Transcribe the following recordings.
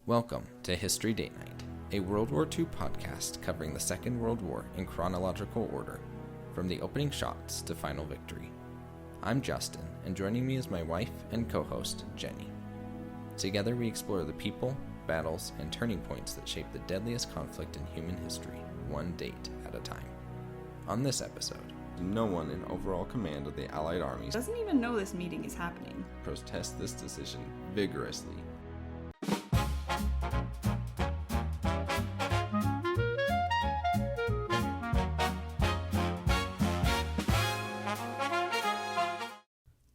Welcome to History Date Night, a World War II podcast covering the Second World War in chronological order, from the opening shots to final victory. I'm Justin, and joining me is my wife and co-host, Jenny. Together we explore the people, battles, and turning points that shape the deadliest conflict in human history, one date at a time. On this episode, no one in overall command of the Allied armies doesn't even know this meeting is happening. Protest this decision vigorously.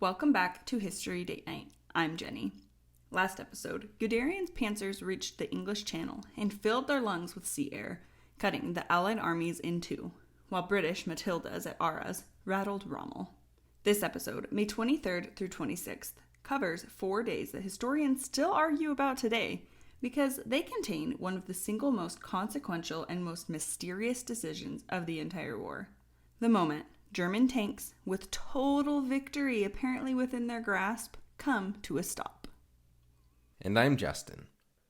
Welcome back to History Date Night. I'm Jenny. Last episode, Guderian's panzers reached the English Channel and filled their lungs with sea air, cutting the Allied armies in two, while British Matildas at Arras rattled Rommel. This episode, May 23rd through 26th, covers 4 days that historians still argue about today because they contain one of the single most consequential and most mysterious decisions of the entire war. The moment German tanks, with total victory apparently within their grasp, come to a stop. And I'm Justin.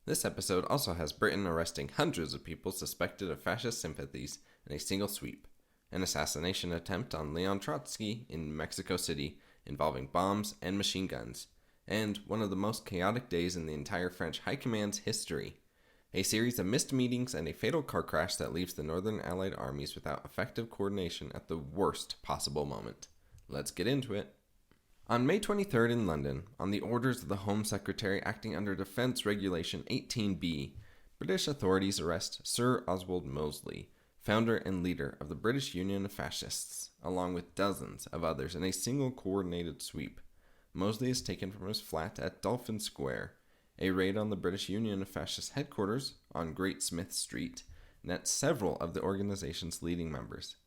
This episode also has Britain arresting hundreds of people suspected of fascist sympathies in a single sweep, an assassination attempt on Leon Trotsky in Mexico City involving bombs and machine guns, and one of the most chaotic days in the entire French High Command's history. A series of missed meetings and a fatal car crash that leaves the Northern Allied armies without effective coordination at the worst possible moment. Let's get into it. On May 23rd in London, on the orders of the Home Secretary acting under Defence Regulation 18B, British authorities arrest Sir Oswald Mosley, founder and leader of the British Union of Fascists, along with dozens of others in a single coordinated sweep. Mosley is taken from his flat at Dolphin Square. A raid on the British Union of Fascist headquarters on Great Smith Street nets several of the organization's leading members.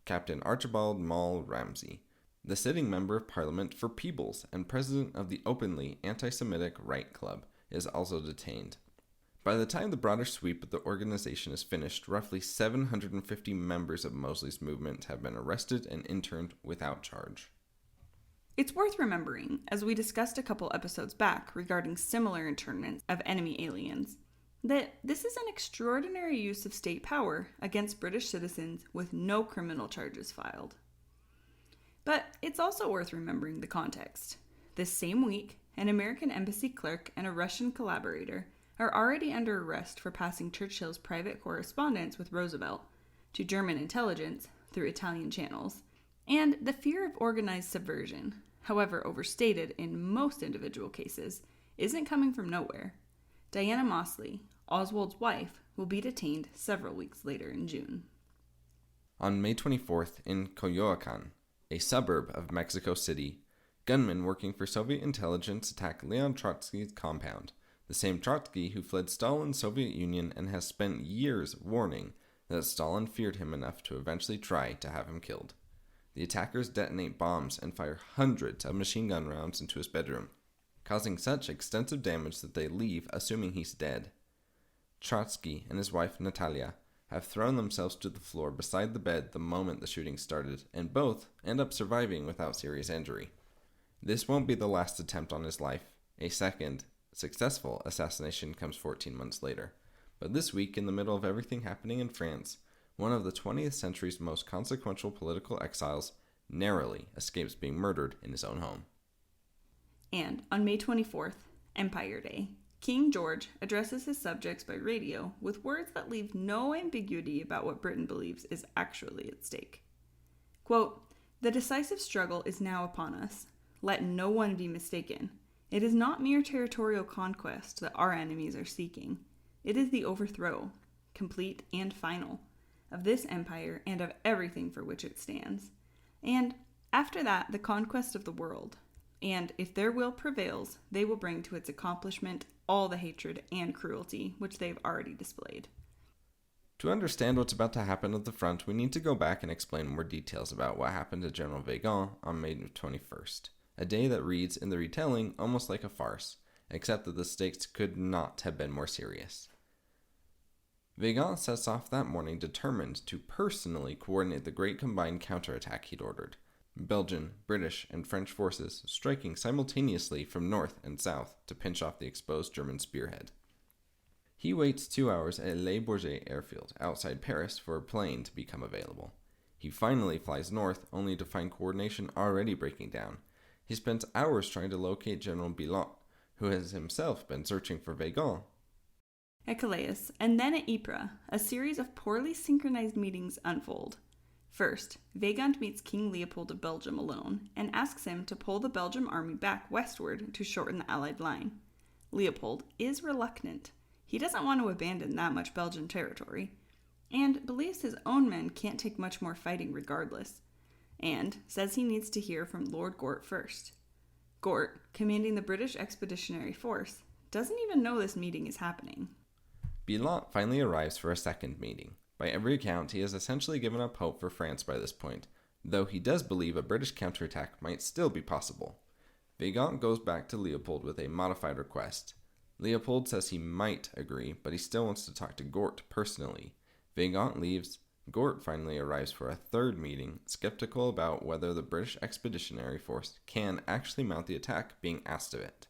Captain Archibald Maule Ramsay, the sitting member of Parliament for Peebles and president of the openly anti-Semitic Right Club, is also detained. By the time the broader sweep of the organization is finished, roughly 750 members of Mosley's movement have been arrested and interned without charge. It's worth remembering, as we discussed a couple episodes back regarding similar internments of enemy aliens, that this is an extraordinary use of state power against British citizens with no criminal charges filed. But it's also worth remembering the context. This same week, an American embassy clerk and a Russian collaborator are already under arrest for passing Churchill's private correspondence with Roosevelt to German intelligence through Italian channels. And the fear of organized subversion, however overstated in most individual cases, isn't coming from nowhere. Diana Mosley, Oswald's wife, will be detained several weeks later in June. On May 24th in Coyoacan, a suburb of Mexico City, gunmen working for Soviet intelligence attack Leon Trotsky's compound, the same Trotsky who fled Stalin's Soviet Union and has spent years warning that Stalin feared him enough to eventually try to have him killed. The attackers detonate bombs and fire hundreds of machine gun rounds into his bedroom, causing such extensive damage that they leave assuming he's dead. Trotsky and his wife Natalia have thrown themselves to the floor beside the bed the moment the shooting started, and both end up surviving without serious injury. This won't be the last attempt on his life. A second, successful assassination comes 14 months later. But this week, in the middle of everything happening in France, one of the 20th century's most consequential political exiles narrowly escapes being murdered in his own home. And on May 24th, Empire Day, King George addresses his subjects by radio with words that leave no ambiguity about what Britain believes is actually at stake. Quote, "The decisive struggle is now upon us. Let no one be mistaken. It is not mere territorial conquest that our enemies are seeking. It is the overthrow, complete and final, of this empire and of everything for which it stands. And after that, the conquest of the world. And if their will prevails, they will bring to its accomplishment all the hatred and cruelty which they have already displayed." To understand what's about to happen at the front, we need to go back and explain more details about what happened to General Weygand on May 21st, a day that reads in the retelling almost like a farce, except that the stakes could not have been more serious. Weygand sets off that morning determined to personally coordinate the great combined counterattack he'd ordered. Belgian, British, and French forces striking simultaneously from north and south to pinch off the exposed German spearhead. He waits 2 hours at Le Bourget airfield outside Paris for a plane to become available. He finally flies north, only to find coordination already breaking down. He spends hours trying to locate General Bilot, who has himself been searching for Weygand. At Calais, and then at Ypres, a series of poorly synchronized meetings unfold. First, Weygand meets King Leopold of Belgium alone and asks him to pull the Belgian army back westward to shorten the Allied line. Leopold is reluctant. He doesn't want to abandon that much Belgian territory, and believes his own men can't take much more fighting regardless, and says he needs to hear from Lord Gort first. Gort, commanding the British Expeditionary Force, doesn't even know this meeting is happening. Bilot finally arrives for a second meeting. By every account, he has essentially given up hope for France by this point, though he does believe a British counterattack might still be possible. Weygand goes back to Leopold with a modified request. Leopold says he might agree, but he still wants to talk to Gort personally. Weygand leaves. Gort finally arrives for a third meeting, skeptical about whether the British Expeditionary Force can actually mount the attack being asked of it,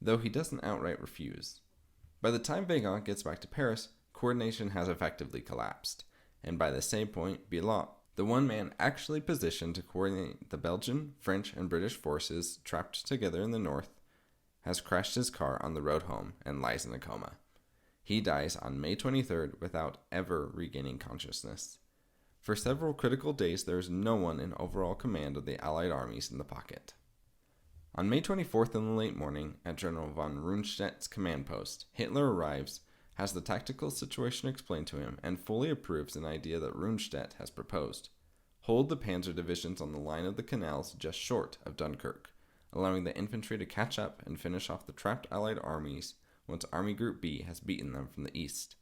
though he doesn't outright refuse. By the time Weygand gets back to Paris, coordination has effectively collapsed, and by the same point, Bilot, the one man actually positioned to coordinate the Belgian, French, and British forces trapped together in the north, has crashed his car on the road home and lies in a coma. He dies on May 23rd without ever regaining consciousness. For several critical days, there is no one in overall command of the Allied armies in the pocket. On May 24th in the late morning, at General von Rundstedt's command post, Hitler arrives, has the tactical situation explained to him, and fully approves an idea that Rundstedt has proposed. Hold the panzer divisions on the line of the canals just short of Dunkirk, allowing the infantry to catch up and finish off the trapped Allied armies once Army Group B has beaten them from the east.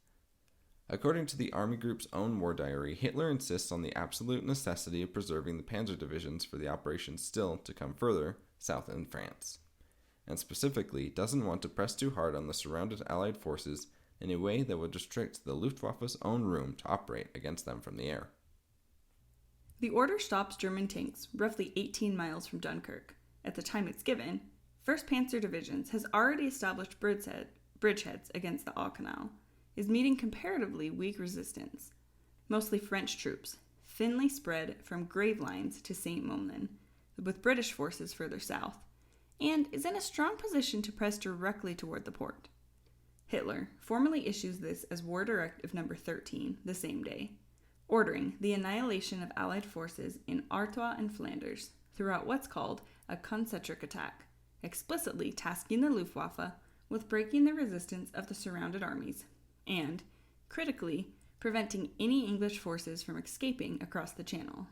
According to the Army Group's own war diary, Hitler insists on the absolute necessity of preserving the panzer divisions for the operations still to come further south in France, and specifically doesn't want to press too hard on the surrounded Allied forces in a way that would restrict the Luftwaffe's own room to operate against them from the air. The order stops German tanks roughly 18 miles from Dunkirk. At the time it's given, 1st Panzer Divisions has already established bridgeheads against the Au Canal, is meeting comparatively weak resistance, mostly French troops, thinly spread from Gravelines to St. Monin, with British forces further south, and is in a strong position to press directly toward the port. Hitler formally issues this as War Directive No. 13 the same day, ordering the annihilation of Allied forces in Artois and Flanders throughout what's called a concentric attack, explicitly tasking the Luftwaffe with breaking the resistance of the surrounded armies and, critically, preventing any English forces from escaping across the Channel.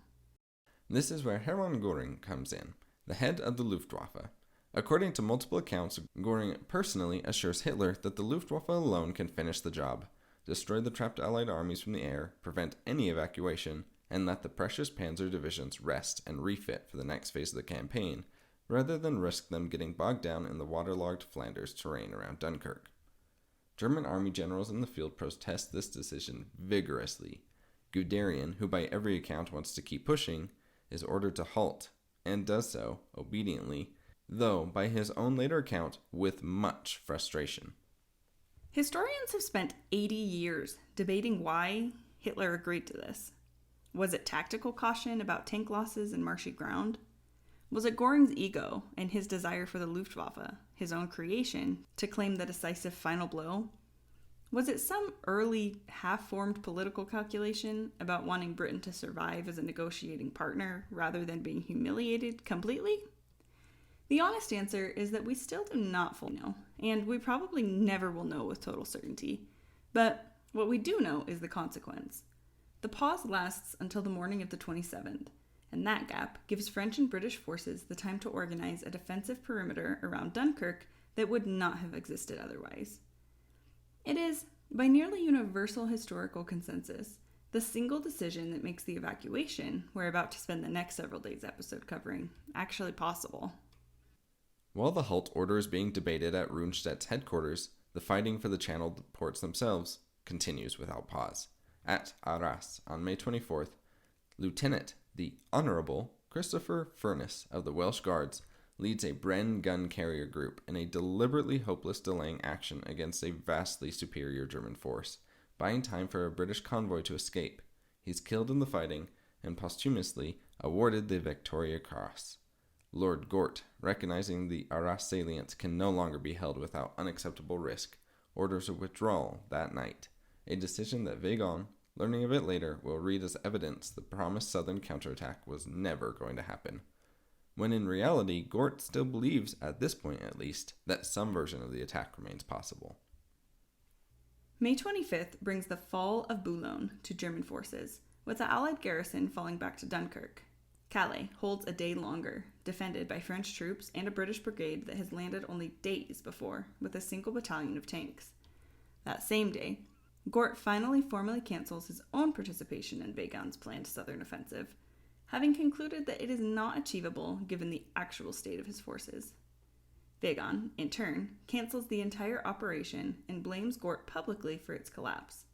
This is where Hermann Göring comes in, the head of the Luftwaffe. According to multiple accounts, Göring personally assures Hitler that the Luftwaffe alone can finish the job, destroy the trapped Allied armies from the air, prevent any evacuation, and let the precious panzer divisions rest and refit for the next phase of the campaign, rather than risk them getting bogged down in the waterlogged Flanders terrain around Dunkirk. German army generals in the field protest this decision vigorously. Guderian, who by every account wants to keep pushing, is ordered to halt, and does so, obediently, though, by his own later account, with much frustration. Historians have spent 80 years debating why Hitler agreed to this. Was it tactical caution about tank losses and marshy ground? Was it Göring's ego and his desire for the Luftwaffe, his own creation, to claim the decisive final blow? Was it some early, half-formed political calculation about wanting Britain to survive as a negotiating partner rather than being humiliated completely? The honest answer is that we still do not fully know, and we probably never will know with total certainty. But what we do know is the consequence. The pause lasts until the morning of the 27th, and that gap gives French and British forces the time to organize a defensive perimeter around Dunkirk that would not have existed otherwise. It is, by nearly universal historical consensus, the single decision that makes the evacuation we're about to spend the next several days episode covering actually possible. While the Halt order is being debated at Rundstedt's headquarters, the fighting for the Channel ports themselves continues without pause. At Arras on May 24th, Lieutenant the Honourable Christopher Furness of the Welsh Guards leads a Bren gun carrier group in a deliberately hopeless delaying action against a vastly superior German force, buying time for a British convoy to escape. He's killed in the fighting and posthumously awarded the Victoria Cross. Lord Gort, recognizing the Arras salient can no longer be held without unacceptable risk, orders a withdrawal that night, a decision that Weygand, learning of it later, will read as evidence the promised southern counterattack was never going to happen, when in reality Gort still believes, at this point at least, that some version of the attack remains possible. May 25th brings the fall of Boulogne to German forces, with the Allied garrison falling back to Dunkirk. Calais holds a day longer, defended by French troops and a British brigade that has landed only days before, with a single battalion of tanks. That same day, Gort finally formally cancels his own participation in Weygand's planned southern offensive, having concluded that it is not achievable given the actual state of his forces. Weygand, in turn, cancels the entire operation and blames Gort publicly for its collapse,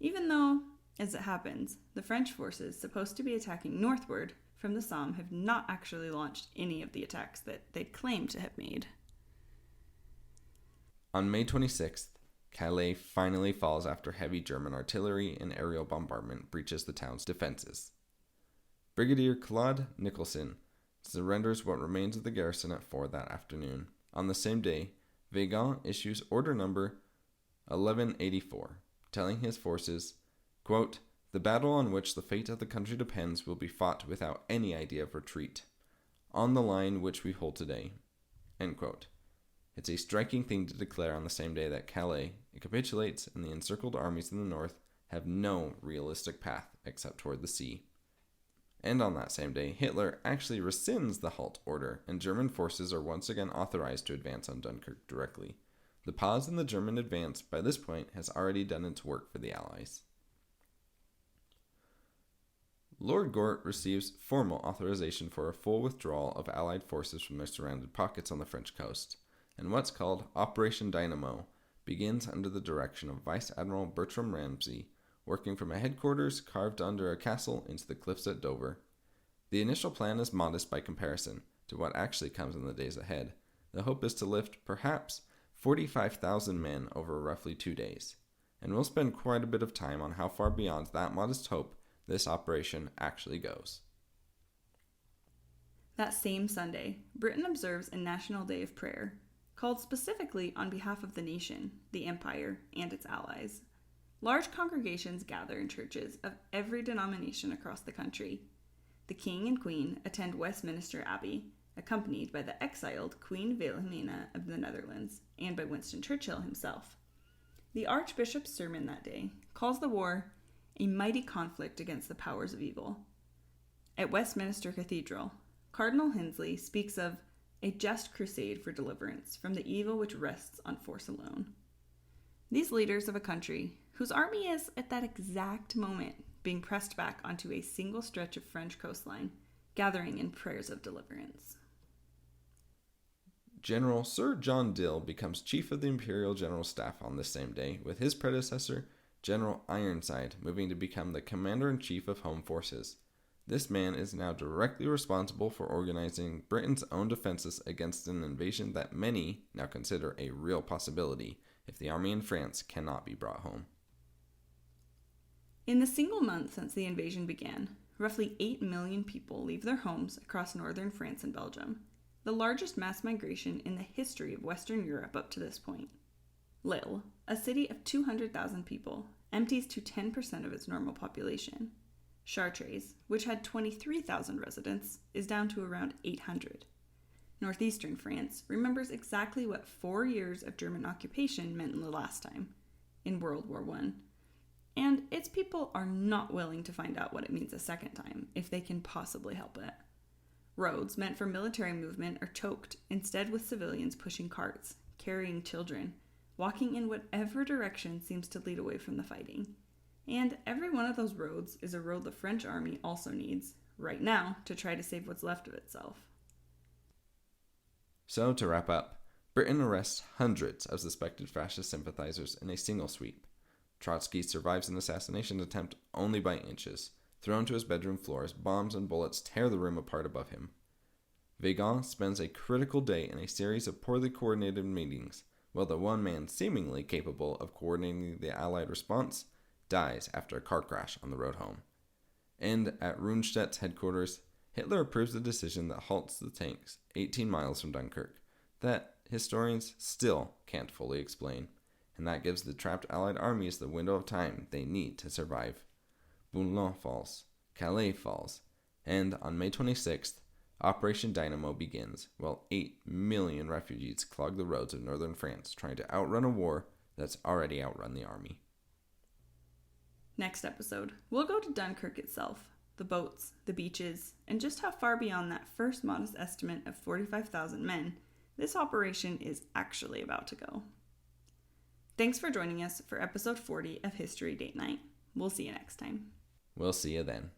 even though, as it happens, the French forces supposed to be attacking northward from the Somme have not actually launched any of the attacks that they claim to have made. On May 26th, Calais finally falls after heavy German artillery and aerial bombardment breaches the town's defenses. Brigadier Claude Nicholson surrenders what remains of the garrison at 4 that afternoon. On the same day, Weygand issues order number 1184, telling his forces, quote, "The battle on which the fate of the country depends will be fought without any idea of retreat, on the line which we hold today." End quote. It's a striking thing to declare on the same day that Calais capitulates and the encircled armies in the north have no realistic path except toward the sea. And on that same day, Hitler actually rescinds the Halt order, and German forces are once again authorized to advance on Dunkirk directly. The pause in the German advance by this point has already done its work for the Allies. Lord Gort receives formal authorization for a full withdrawal of Allied forces from their surrounded pockets on the French coast, and what's called Operation Dynamo begins under the direction of Vice Admiral Bertram Ramsay, working from a headquarters carved under a castle into the cliffs at Dover. The initial plan is modest by comparison to what actually comes in the days ahead. The hope is to lift perhaps 45,000 men over roughly 2 days, and we'll spend quite a bit of time on how far beyond that modest hope this operation actually goes. That same Sunday, Britain observes a national day of prayer, called specifically on behalf of the nation, the empire, and its allies. Large congregations gather in churches of every denomination across the country. The king and queen attend Westminster Abbey, accompanied by the exiled Queen Wilhelmina of the Netherlands and by Winston Churchill himself. The Archbishop's sermon that day calls the war a mighty conflict against the powers of evil. At Westminster Cathedral, Cardinal Hensley speaks of a just crusade for deliverance from the evil which rests on force alone. These leaders of a country whose army is, at that exact moment, being pressed back onto a single stretch of French coastline, gathering in prayers of deliverance. General Sir John Dill becomes chief of the Imperial General Staff on this same day, with his predecessor, General Ironside, moving to become the Commander-in-Chief of Home Forces. This man is now directly responsible for organizing Britain's own defenses against an invasion that many now consider a real possibility if the army in France cannot be brought home. In the single month since the invasion began, roughly 8 million people leave their homes across northern France and Belgium, the largest mass migration in the history of Western Europe up to this point. Lille, a city of 200,000 people, empties to 10% of its normal population. Chartres, which had 23,000 residents, is down to around 800. Northeastern France remembers exactly what 4 years of German occupation meant in the last time, in World War I. And its people are not willing to find out what it means a second time, if they can possibly help it. Roads meant for military movement are choked, instead with civilians pushing carts, carrying children, walking in whatever direction seems to lead away from the fighting. And every one of those roads is a road the French army also needs, right now, to try to save what's left of itself. So, to wrap up, Britain arrests hundreds of suspected fascist sympathizers in a single sweep. Trotsky survives an assassination attempt only by inches, thrown to his bedroom floor as bombs and bullets tear the room apart above him. Weygand spends a critical day in a series of poorly coordinated meetings, while the one man seemingly capable of coordinating the Allied response dies after a car crash on the road home. And at Rundstedt's headquarters, Hitler approves the decision that halts the tanks 18 miles from Dunkirk, that historians still can't fully explain, and that gives the trapped Allied armies the window of time they need to survive. Boulogne falls, Calais falls, and on May 26th, Operation Dynamo begins, while 8 million refugees clog the roads of northern France trying to outrun a war that's already outrun the army. Next episode, we'll go to Dunkirk itself, the boats, the beaches, and just how far beyond that first modest estimate of 45,000 men this operation is actually about to go. Thanks for joining us for episode 40 of History Date Night. We'll see you next time. We'll see you then.